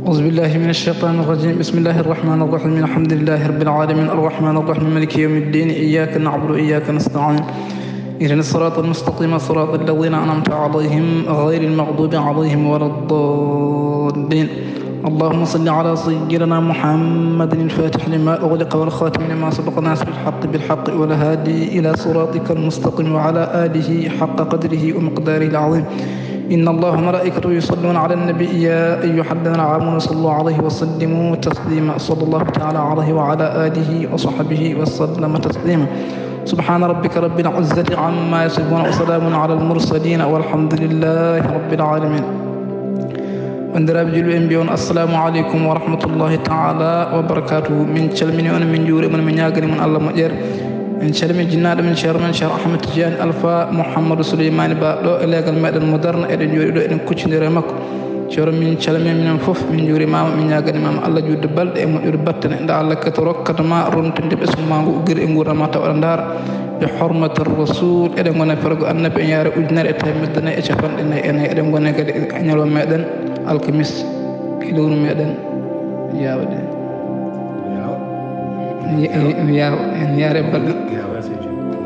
أعوذ بالله من الشيطان الرجيم. بسم الله الرحمن الرحيم. الحمد لله رب العالمين الرحمن الرحيم مالك يوم الدين. إياك نعبد وإياك نستعين. اهدنا الصراط المستقيم صراط الذين أنعمت عليهم غير المغضوب عليهم ولا الضالين. اللهم صل على سيدنا محمد الفاتح لما أغلق والخاتم لما سبق ناصر الحق بالحق والهادي إلى صراطك المستقيم وعلى آله حق قدره ومقداره العظيم. إن الله وملائكته يصلون على النبي يا أيها الذين آمنوا صلوا عليه وسلموا تسليما. صلى الله تعالى عليه وعلى آله وصحبه وسلم تسليما. سبحان ربك رب العزة عما يصفون وسلام على المرسلين والحمد لله رب العالمين. bandiraɓe julɓe en mbiyon assalamu aleykum wa rahmatullahi taala wa barakatuhu. min calmini on min juuri mon min ñagani mon Allah moƴƴere. en calmi jinnaɗo men ceerno men cheikh ahmed tidiane alpha mouhamadou souleymani ba ɗo e leegal meɗen moderne eɗen jooɗi ɗo eɗen kuccidiri e makko. ceerno min calmi minen foof min juurimama min ñaganimama Allah judde balɗe e moƴƴude battane nde Allah keto rokkatama rontinde ɓesguma ngu uggiri e gurdama taw aɗa daara bi hurmati rasul. eɗen gone fergo annabi en yaare ujunere e temedde nayyi e capanɗe nayyi e nayyi. eɗen gone kadi ñalawma meɗen alkamis kilowru meɗen yawde mi yawa en yaare balɗe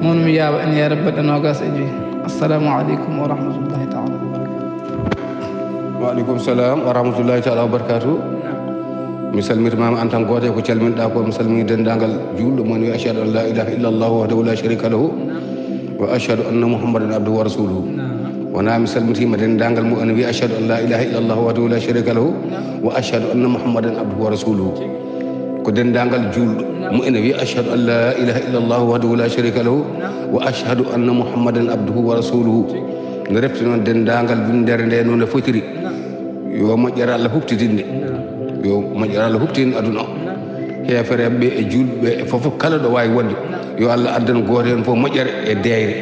mon mi yawa en yaare balɗe nogas e joyyi. assalamu aleykum wa rahmatullahi taala wa aleykum salam wa rahmatullahi taala wa barakatuh. mi salmitimama en tant goto ko calminɗa ko mi salmini dendagal julɗo mon wi ashhadu an la ilaha illa allah wahdahu la sharika lahu wa ashhadu anna muhammadan abduhu wa rasuluhu. wona mi salmitima dendagal mu en wi ashhadu an la ilaha illa allah wahdahu la sharika lahu wa ashhadu anna muhammadan abduhu wa rasuluhu. ko dendagal julɗo mu en wi ashhadu an la ilaha illa allah wahdahu la sharika lahu wa ashhadu anna muhammadan abduhu wa rasuluhu. no refti noon dendagal windere nde noon no fotiri yo moƴƴere Allah huftidinde yo moƴƴere Allah huftidinde aduna o. heefereɓe e julɓe e fof kala ɗo wawi wonde yo Allah addan goto hen fof moƴƴere e deyre.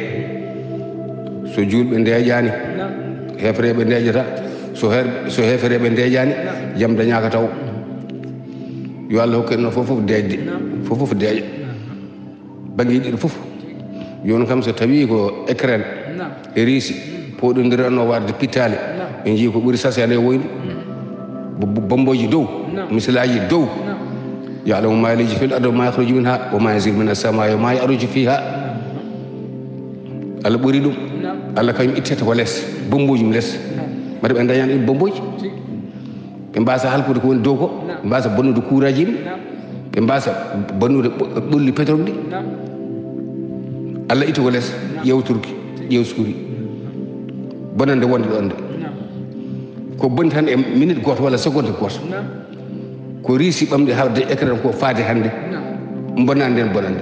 so julɓe ndeeƴani heefereɓe ndeeƴata so heefereɓe ndeeƴani jaam dañaka taw. yo Allah hokku en noon fof deejde fof deeƴa banggue ɗiɗo fof. joni kam so tawi ko écran e riisi poɗodiranno warde pittale ɓe jii ko ɓuuri sasede woyde bamboji dow misilaji dow. ya'lamu ma yaliju fil ardi wa ma yakhruju minha wa ma yanzilu minas samai wa ma ya'ruju fiha. Allah ɓuuri ɗum. Allah kañum ittata ko less bomboji less mbaɗa ɓe dañani ɗum bomboji. ɓe mbasa halpude ko woni dow ko, ɓe mbasa bonnude courage yimɓe, ɓe mbasa bonnude ɓolli pétrole ɗi. Allah itti ko less ƴewturki ƴewskuki bonande wonde ɗon nde ko boni tan e minute goto walla seconde goto ko riisi ɓamde hawde écran ko faade hande bonande nden bonande.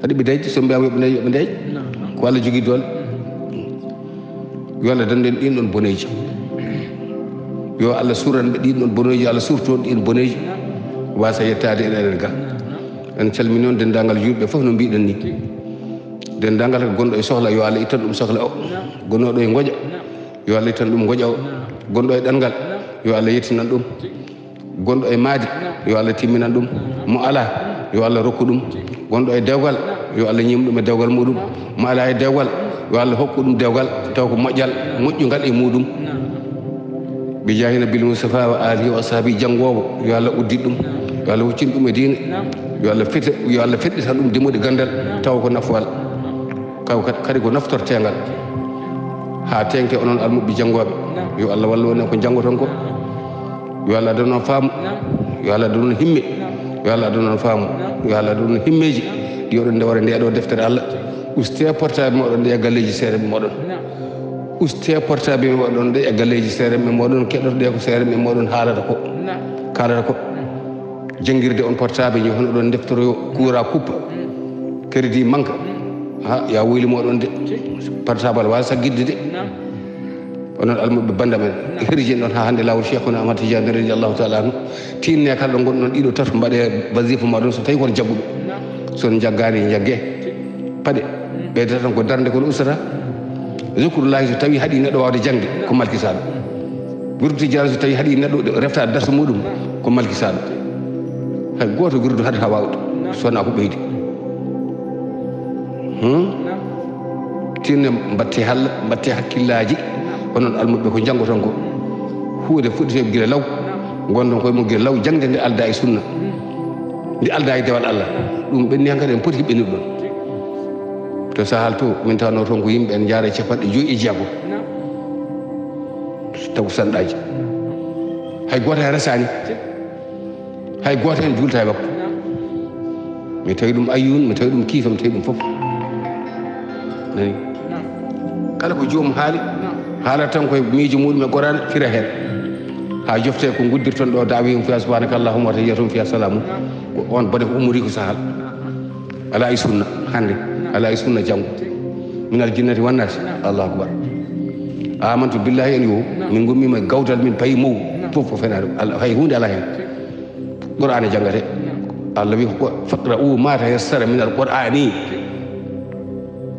haɗi ɓe dayde so mbiyama yoɓe dañi yoɓe dañi ko Allah jogui doole. yo Allah danden ɗin ɗon boneji, yo Allah suranɓe ɗin ɗon boneji, yo Allah surton ɗin boneji wasa yettade e ɗeɗen ga. en calmini noon dendagal julɓe fof no mbiɗen ni. dendagal ko gonɗo e sohla yo Allah ittan ɗum sohla o. gonnoɗo e goƴa yo Allah ittan ɗum goƴa o. gonɗo e ɗangal yo Allah yettinan ɗum. gonɗo e maadi yo Allah timminan ɗum. mo ala yo Allah rokku ɗum. gonɗo e dewgal yo Allah ñim ɗum e dewgal muɗum. mo ala e dewgal yo Allah hokku ɗum dewgal taw ko moƴƴal moƴƴugal e muɗum. bi jahi nabil mustafa wa alihi wa ashabi. janggowo yo Allah uddit ɗum, yo Allah huccin ɗum e diine, yo Allah feɗɗita ɗum dimude gandal taw ko nafwal kaw kadi ko naftortegal ha tenke onon almuɓe janggoɓe. yo Allah wallu on ko janggoton ko. yo Allah adana on faamu, yo Allah adana on himme, yo Allah adana on faamu, yo Allah adana on himmeji ɗi oɗon ndewara ndeɗo deftere Allah. uste portable moɗon nde e galleji seere moɗon, uste portable moɗon nde e galleji seere moɗon keɗotoɗe ko seere moɗon kalata ko jangguirde on portable ñi hono ɗon deftoroyo coura coupe crédit manque ha ya wuyli moɗon de portable wawa saggidde de. onon almuɓe banda men hirjin ɗon ha hande lawol cheikhuna Ahmad Tidiane radiallahu taala anu tinne kala ɗo gonɗon ɗiɗo tato mbaɗe wasifa maɗon so tawi koto jagguɗo. son jaggani jaggue paɗe ɓeyda tan ko darde kono ustata. zikrullahi so tawi haɗi neɗɗo wawde jangde ko malkisaɗo. wirdu jara so tawi haɗi neɗɗo reftade darsu muɗum ko malkisaɗo. hay goto wirdu haade ha wawɗo sowona ko ɓeydi. tinne mbatte halla mbatte hakkillaji onon almuɓe ko janggoton ko huude fuɗɗete gila law gondon koye mum gila law jangde nde alda e sunna nde alda e dewal Allah ɗum ɓenni han kadi en poti ɓennude ɗon to sahal to min tawno toon ko yimɓe en jaara 50 e jeegom taw sanɗaji hay goto hen resani hay goto hen julta e makko mi tawi ɗum ayyun mi tawi ɗum kiifa mi tawi ɗum fof nani kala ko joomum haali haalata tan koye miijo muɗum e Qur'an fira hen ha jofte ko guddirton ɗo dawihum fiya subhanaka allahumma wa tahiyatum fiya salamu on bode ko ummori ko sahal ala e sunna hande ala e sunna janggo minal jinnati wannati allahu akbar amantu billahi en yo min gummima gawdal min payi mow fof ko fenade hay hunde ala hen Qur'an jangate Allah wi ko faqra'u ma tayassara min al-Qur'ani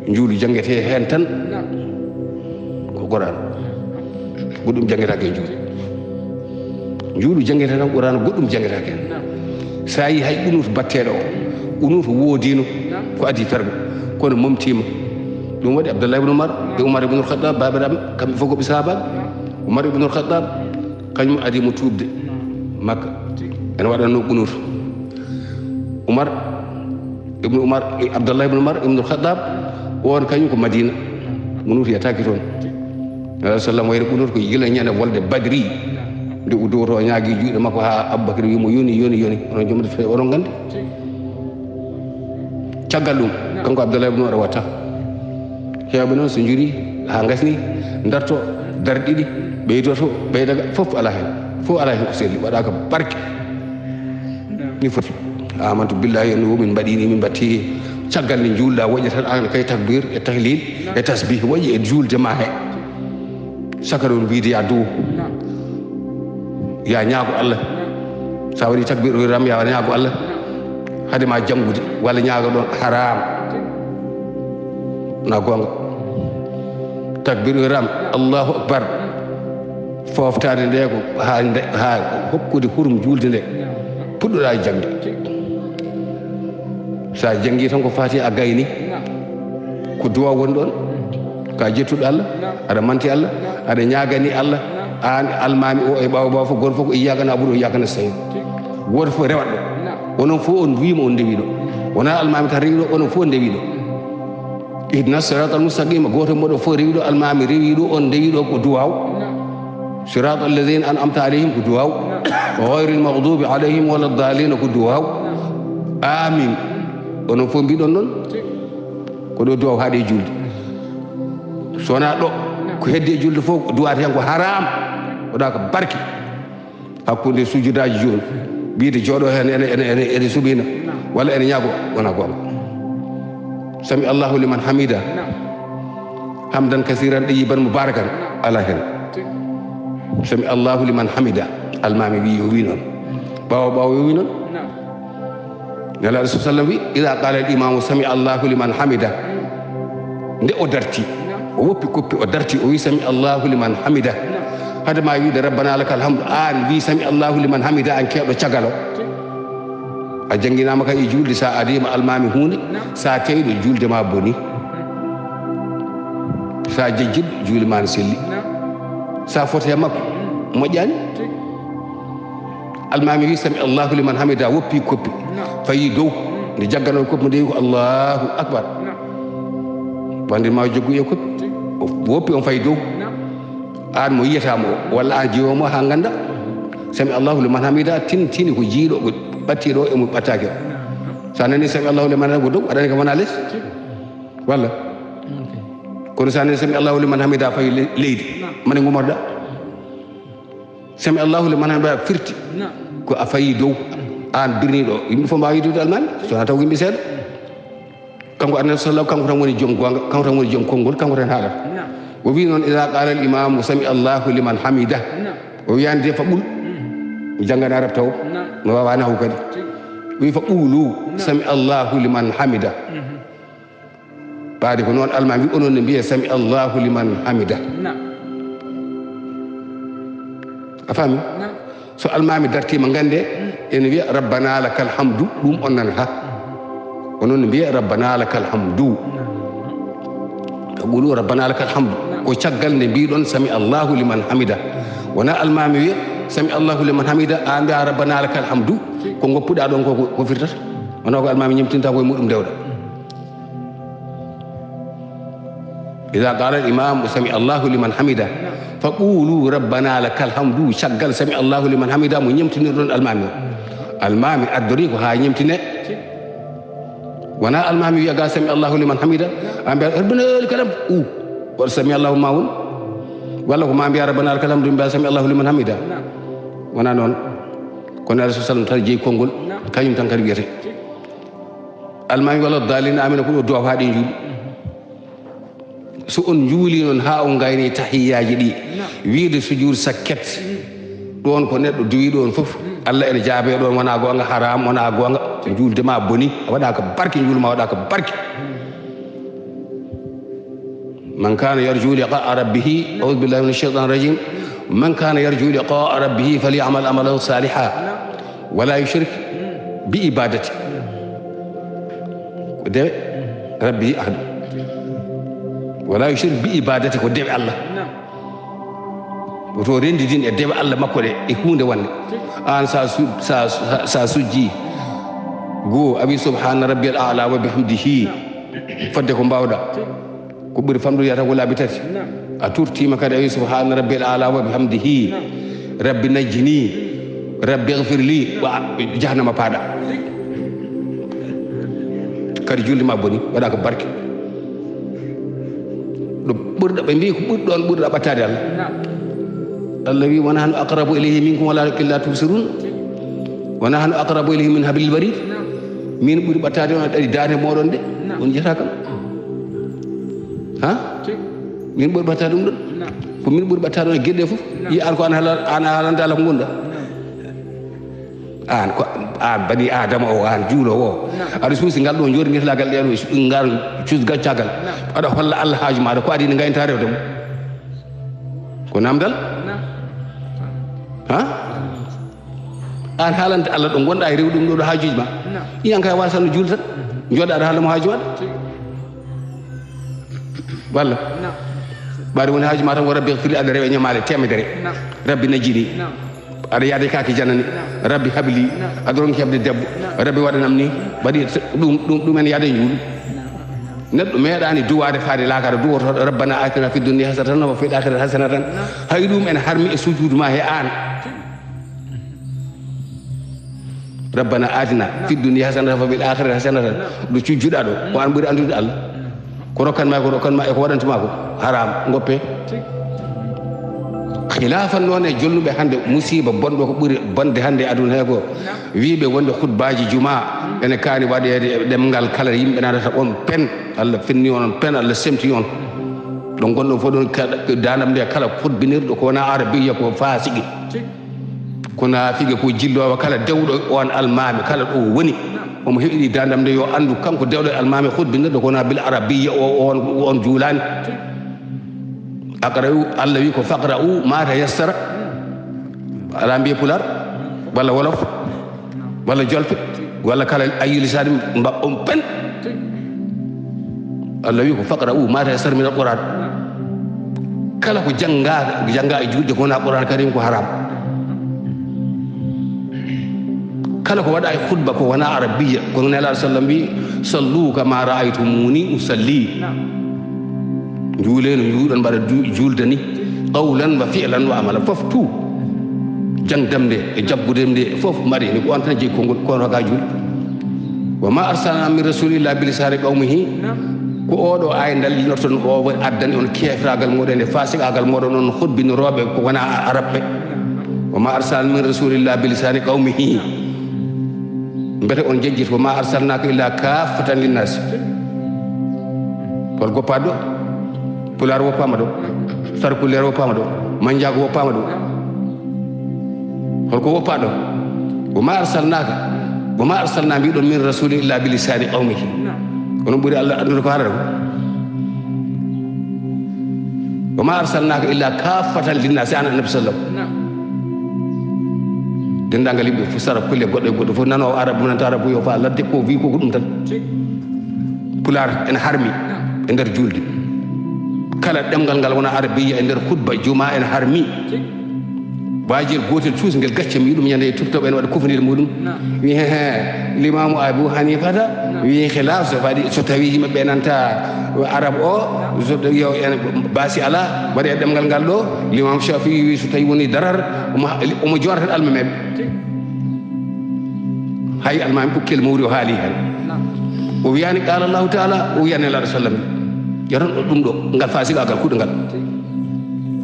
juuɗu jangete hen tan ko Qur'an goɗɗum jangetake juuɗu jangete tan Qur'an goɗɗum jangetake hen sa yi hay unuto batteɗo o unuto woodino ko adi fergo kono momtima ɗum waɗi Abdullah ibn Umar e Umar ibn al-Khattab babaɗam kamɓe fof koɓe sahabaɓe Umar ibn al-Khattab kañum adi mo tuubde Makka ene waɗanno unuto Umar Abdullah ibn Umar ibn al-Khattab on kañum ko Madina unuto yetaki toon Rasul sallam wayre unuto ko gila ñande wolde Badri nde udoto ñaagui juuɗe makko ha Abubakar wimo yoni onon jomde fe onon gandi caggal ɗum kanko Abdullah ibn Umar watta heewɓe noon so juri ha gasni darto darɗiɗi ɓeydoto ɓeydaga fof ala hen ko selli waɗaka barke ni foti amantu billahi en min mbaɗini min batti caggal nde juulɗa woƴƴa tan an kay takbir e tahlil e tasbih woƴƴi e juulde ma he saka ɗon wiide ya dow ya ñaago Allah sa waɗi takbir o ram ya ñaago Allah hade ma janggude walla ñaago ɗon haram na gonga takbir o ram Allahu akbar foftade nde ko ha hokkude hurum juulde nde puɗɗoɗa e jangde sa jangi tan ko fati a gayni ko duwa woni ɗon ka jettuɗo Allah aɗa manti Allah aɗa ñagani Allah an almami o e ɓawa fof goto fof ko iyyaka na'budu wa iyyaka nasta'in goto fof rewat ɗo onon fof on wima on ndewi ɗo wona almami tan rewi ɗo onon fof ndewi ɗo ihdina siratal mustaqima goto moɗon fof rewi ɗo almami rewi ɗo on ndewi ɗo ko duwaw siratal ladina an'amta alayhim ko duwaw ghayril maghdubi alayhim wala ddalina ko duwaw amin onon fof mbiɗon noon ko ɗo duwaw haaɗe julde sowona ɗo ko heddi e julde fof duwata hen ko haram oɗa ko barke hakkude sujudaji joni wiide jooɗo hen ene suɓina walla ene ñaago wona gonga sami allahu liman hamida hamdan kasiran ɗayyiban mubarakan ala hen sami allahu liman hamida almami wi yo wi noon ɓawo yo wi noon nelaɗo sa sallam wi ida qala al imamu sami allahu liman hamida nde o darti o woppi koppi o darti o wi sami allahu liman hamida hade ma wiide rabbana lakal hamdu an wi sami allahu liman hamida an keeɗo cagalo a jangguinama kay e julde sa adima almami hunde sa teyɗo julde ma boni sa jejjiɗo juule ma ne selli sa foto e makko moƴƴani almami wi sami allahu liman hamida woppi koppi fayi dow nde jaggano koppi mo ndewi ko allahu akbar wande ma joggu e koppi woppi on fayi dow an mo yiyatamo o walla an jiwomo ha ganda sami allahu liman hamida tini ko jiiɗo ko ɓattiɗo emo ɓattake o sa nani sami allahu liman hamida ko dow aɗani ko wona less walla kono sa nani sami allahu liman hamida fayi leydi mane gumorɗa sami allahu liman hamida firti ko a fayi dow an birniɗo yimɓe fof mbawa yidude almami sowona taw yimɓe seeɗa kanko annabi sallam kanko tan woni joom gonga kanko tan woni joom konngol kanko tan haɗata o wi noon ida qala al imamu sami allahu liman hamida o wiyani de fa ɓuul mi janggani arab taw mi wawa nahu kadi wi fa ɓuulu sami allahu liman hamida ɓaade ko noon almami wi onon ne mbiye sami allahu liman hamida a faami so almami dartima gande ene wiya rabbana lakal hamdu ɗum on nan ha onon ne mbiya rabbana lakal hamdu ɓuulu rabbana lakal hamdu ko caggal nde mbiɗon sami allahu liman hamida wona almami wiya sami Allahu liman hamida an bi'a rabbana lakal hamdu ko goppuɗa ɗon ko firtata wona ko almami ñemtinta koye muɗum dewɗa ida qala al imam sami Allahu liman hamida fa qulu rabbana lakal hamdu caggal sami Allahu liman hamida mo ñemtinirɗon almami o almami addori ko ha ñemtine wona almami wiya ga sami Allahu liman hamida an bi'a rabbana lakal hamdu wala sami Allahu ma won walla ko ma mbiya rabbana lakal hamdu mbiya sami Allahu liman hamida wona noon kono rasul sallam tan jeeyi konngol kañum tan kadi wiyete almami walla dalina amina ko ɗo duwa ha ɗe juuɗi so on juuli noon ha on gayni tahiyaji ɗi wiide sujuud sakket ɗon ko neɗɗo duwi ɗon fof Allah ene jaabe ɗon wona gonga haram wona gonga juuldema boni waɗa ko barke juulma waɗa ko barke man kana yarju liqa'a rabbih a'udhu billahi minash shaitanir rajim man kana yarju liqa'a rabbih falyamal amalan salihan wala yushrik bi ibadati ko dewe rabbi ahad wala yushrik bi ibadati ko dewe Allah to rendidin e dewe Allah makko de e hunde wonde an sa sujji go abi subhana rabbiyal a'la wa bihamdihi fadde ko mbawda ko ɓuri famɗude yata ko laabi tati a turtima kadi a wi subhana rabbil ala wa bihamdihi rabbi najjini rabbi ighfir li wa jahannama paaɗa kadi julde ma boni waɗa ko barke ɗo ɓurɗa ɓe mbi ko ɓuri ɗon ɓurɗa ɓattade Allah Allah wi wona hano aqrabu ilayhi minkum walakin la tubsirun wona hano aqrabu ilayhi min hablil warid min ɓuri ɓattade on ɗaɗi dande moɗon de on jiyata kam ha min ɓuri ɓattade ɗum ɗon ko min ɓuri ɓattade ɗon e gueɗɗe fof yi an ko an haalande Allah ko gonɗa an ko an bani adama o an juulowo o aɗa suusi ngal ɗo joni mbiyetelagal ɗen ngal cuus gaccagal aɗa holla Allah haaju maɗa ko adi ne gayinta rewde mo ko namdal ha an haalande Allah ɗo gonɗa e rewde ɗum ɗo haajuji ma iyan kay wasanno juulde tan jooɗa aɗa haalamo haaju maɗa walla ɓaade woni haaju ma tan ko rabbi ighfirli aɗa rewe ñamale temedere rabbi najjini aɗa yaade kaake janani rabbi habli aɗa ronki heɓde debbo rabbi waɗanam ni waɗi ɗumen yaade juuɗu neɗɗo meeɗani duwade faade laakara duwotoɗo rabbana atina fi dunia hasanatan wa fil akhirati hasanatan hay ɗum en harmi e sujudu ma he an rabbana atina fi dunia hasanatan wa fil akhirati hasanatan ɗo cujjuɗa ɗo ko an ɓuuri andude Allah ko rokkanma e ko waɗantuma ko haram goppe khilafan noon e jolnuɓe hannde musiba bonɗo ko ɓuri bonde hannde e aduna he ko wiiɓe wonde khutbaji juma ene kaani waɗede ɗemgal kala yimɓe natata on pen Allah finni on pen Allah semti on ɗo gonɗon fof ɗon danam nde kala khutbinirɗo ko wona arabiya ko fasiki ko naafigue ko jillowo kala dewɗo on almami kala ɗo woni omo heeɗi dandam nde yo andu kanko dewɗo e almami khutbinirɗo ko wona bil arabiya on juulani aqra'u Allah wi ko faqra'u ma tayassara ala mbiye pular walla wolof walla jolfe walla kala ayi lisani mbaɓɓon pen Allah wi ko faqra'u ma tayassara min alquran kala ko janga e julde ko wona quran karim ko haram kala ko waɗa e khutba ko wona arabiya kono nelaɗo sallam wi sallu kama ra'aytumuni usalli juule no juuɗon mbaɗa julde ni qawlan wa fi'lan wa amala fof tout jangdam nde e jabbudem nde fof mari ni ko on tan jeeyi konngol kono ga juulde wa ma arsalna min rasulillah bilisani qawmihi ko oɗo ay dallinoton o addani on kefragal moɗon e fasikagal moɗon on hubbinoroɓe ko wona arabɓe wa ma arsalna min rasulillah bilisani qawmihi mbete on jejjit wa ma arsalnaka illa kaffatan linnasi hol goppaɗo pular woppama ɗo sarkuler woppama ɗo manjago woppama ɗo holko woppa ɗo wa ma arsalna mbiɗon min rasuli illa bilisani qawmihi kono ɓuuri Allah andude ko haɗata ko wa ma arsalnaka illa kaffatan linnasi an annabi sallam dendagal yimɓe fof sara kulle goɗɗo e goɗɗo fof nanowo arabe munanta arabe yo fa ladde ko wi ko ɗum tan pular en harmi e nder julde kala ɗemgal ngal wona arabiya e nder khutba juma en harmi baajel gotel tuus ngel gacca mi ɗum ñande tubtoɓe en waɗa kufnide muɗum wi limamu Abou Hanifata wi khilaf so tawi yimɓe ɓe nanta arabe o yo en baasi ala waɗe e ɗemgal ngal ɗo limamu Shafi'i wi so tawi woni darar omo jorata almameɓe hay almami ɓukkel mawri o haali hen o wiyani qala Allahu taala o wiyani Nelaɗo sallam yaron ɗum ɗo ngal fasigagal kuɗo ngal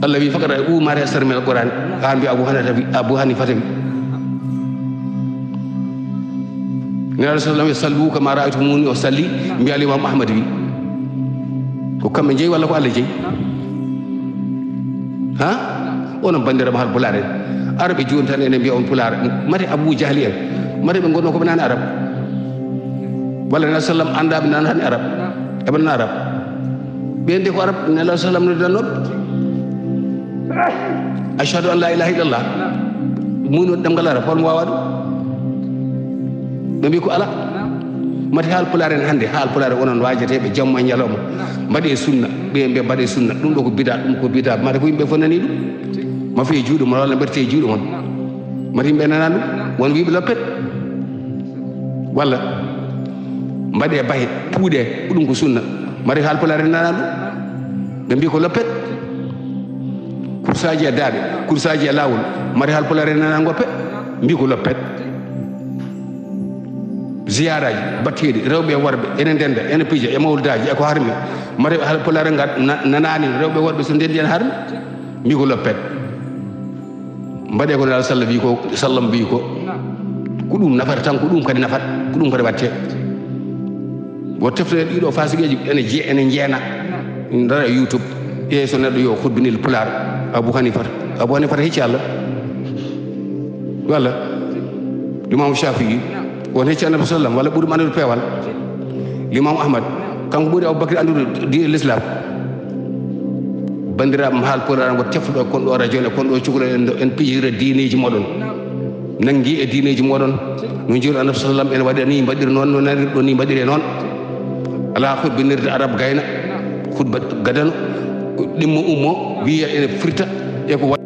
Allah wi fakata umare asar min alquran han bi Abu Hanifata bi Nelaɗo sallam wi sallu kama ra'aytumuni o salli mbiya Imam Ahmad wi ko kamɓe jeeyi walla ko Allah jeeyi ha onon bandiraɓe hal pulaar en arabe joni tan enen mbiya on pulaar mate Abou Jahli en mate ɓe gonno koɓe nani arabe walla Nelaɗo sallam andaɓe nan hani arabe eɓe nana arabe ɓen de ko arabe Nelaɗo sallam no dannoɓe ashhadu an la ilaha illallah muno ɗemgal arab holmo wawa ɗum ɓe mbi ko ala mate haal pulaar en hannde haal pulaar onon wajateɓe jamma e ñalawma mbaɗe sunna ɓe mbaɗe sunna ɗum ɗo ko bida ɗum ko bida mate ko yimɓe fof nani ɗum ma fi juuɗe mon walla mbaɗete juuɗe mon mate yimɓe nana ɗum won wiɓe loppet walla mbaɗe bahe puuɗe ko ɗum ko sunna mate haal pulaar en nana ɗum ɓe mbi ko loppet kursaji e daaɓe kursaji e lawol mate haal pulaar en nana goppe mbi ko loppet ziyaraji batteɗi rewɓe e worɓe ene ndenda ene pija e mawludaji eko harmi mate haal pulaar en nanani rewɓe e worɓe so ndendi en harmi mbi ko loppet mbaɗe ko Nelaɗo sallam wi ko sallam wi ko ɗum nafata tan ko ɗum kadi nafata ko ɗum kadi watte wo teftoɗen ɗiɗo fasigueji ene jeena dara YouTube e so neɗɗo yo hubbinil pulaar Abou Hanifata hecci Allah walla Limamu Shafi'i won hecci Annabi sallam walla ɓuuri andude peewal Limamu Ahmad kanko ɓuuri Aboubacry andude diine l'islam bandiraɓe haal pulaar ngo teftoɗo kon ɗo radio ne kon ɗo cukalel en pijira diineji moɗon nangi e diineji moɗon no jiiru Annabi sallam en waɗi ni mbaɗiri noon no naniri ɗo ni mbaɗiri noon ala hubbinirde arabe gayna hutba gadano ɗimmo ummo wiya ene firta e ko